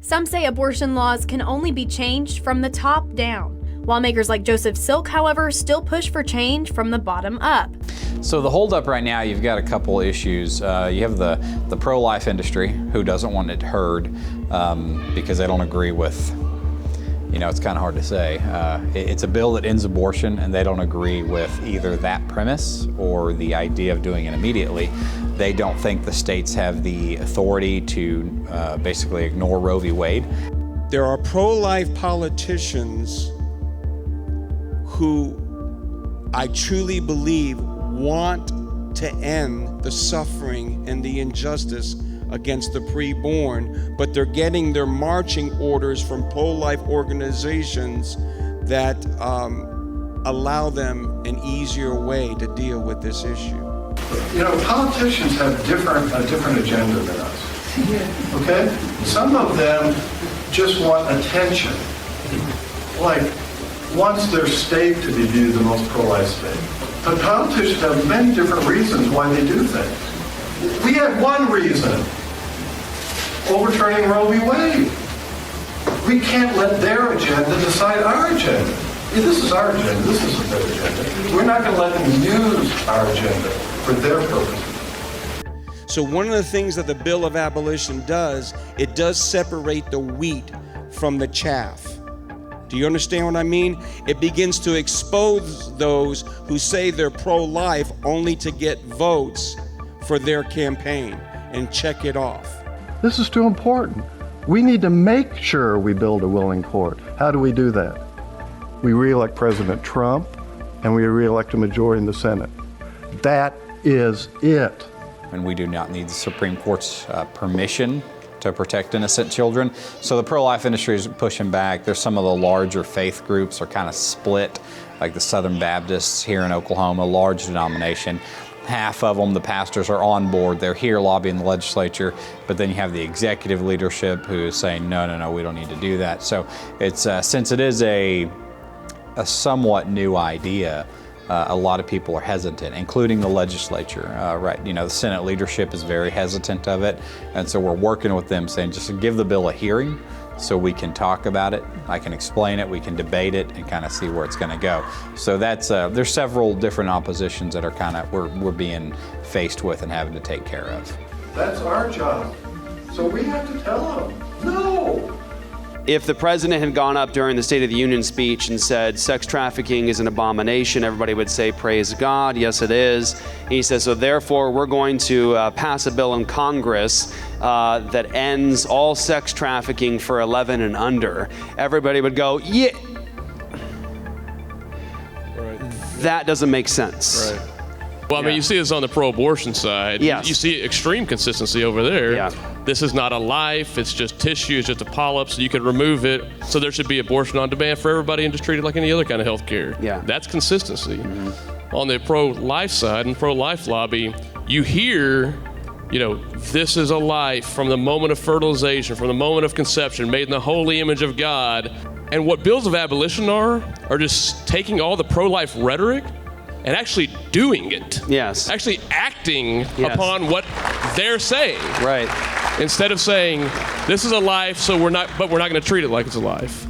Some say abortion laws can only be changed from the top down. Lawmakers like Joseph Silk, however, still push for change from the bottom up. So the holdup right now, you've got a couple issues. You have the pro-life industry who doesn't want it heard because they don't agree with, it's kind of hard to say. It's a bill that ends abortion and they don't agree with either that premise or the idea of doing it immediately. They don't think the states have the authority to basically ignore Roe v. Wade. There are pro-life politicians who I truly believe want to end the suffering and the injustice against the preborn, but they're getting their marching orders from pro-life organizations that allow them an easier way to deal with this issue. Politicians have a different agenda than us, okay? Some of them just want attention, like wants their state to be viewed the most pro-life state. But politicians have many different reasons why they do things. We had one reason, overturning Roe v. Wade. We can't let their agenda decide our agenda. This is our agenda, this isn't their agenda. We're not going to let them use our agenda for their purposes. So one of the things that the Bill of Abolition does, it does separate the wheat from the chaff. Do you understand what I mean? It begins to expose those who say they're pro-life only to get votes for their campaign and check it off. This is too important. We need to make sure we build a willing court. How do we do that? We re-elect President Trump and we re-elect a majority in the Senate. That is it. And we do not need the Supreme Court's permission to protect innocent children. So the pro-life industry is pushing back. There's some of the larger faith groups are kind of split, like the Southern Baptists here in Oklahoma, a large denomination. Half of them, the pastors, are on board. They're here lobbying the legislature, but then you have the executive leadership who is saying, no, we don't need to do that. So it's since it is a somewhat new idea, a lot of people are hesitant, including the legislature. Right, the Senate leadership is very hesitant of it, and so we're working with them, saying just give the bill a hearing so we can talk about it. I can explain it, we can debate it, and kind of see where it's going to go. So that's there's several different oppositions that are we're being faced with and having to take care of. That's our job. So we have to tell them, no. If the president had gone up during the State of the Union speech and said sex trafficking is an abomination, everybody would say, praise God, yes it is. And he says, so therefore we're going to pass a bill in Congress that ends all sex trafficking for 11 and under. Everybody would go, yeah. Right. That doesn't make sense. Right. Well, I mean, you see this on the pro-abortion side. Yes. You see extreme consistency over there. Yeah. This is not a life. It's just tissue. It's just a polyp. So you can remove it. So there should be abortion on demand for everybody and just treat it like any other kind of health care. Yeah. That's consistency. Mm-hmm. On the pro-life side and pro-life lobby, you hear, this is a life from the moment of fertilization, from the moment of conception, made in the holy image of God. And what bills of abolition are just taking all the pro-life rhetoric and actually doing it. Yes. Actually acting upon what they're saying. Right. Instead of saying, this is a life, but we're not going to treat it like it's a life.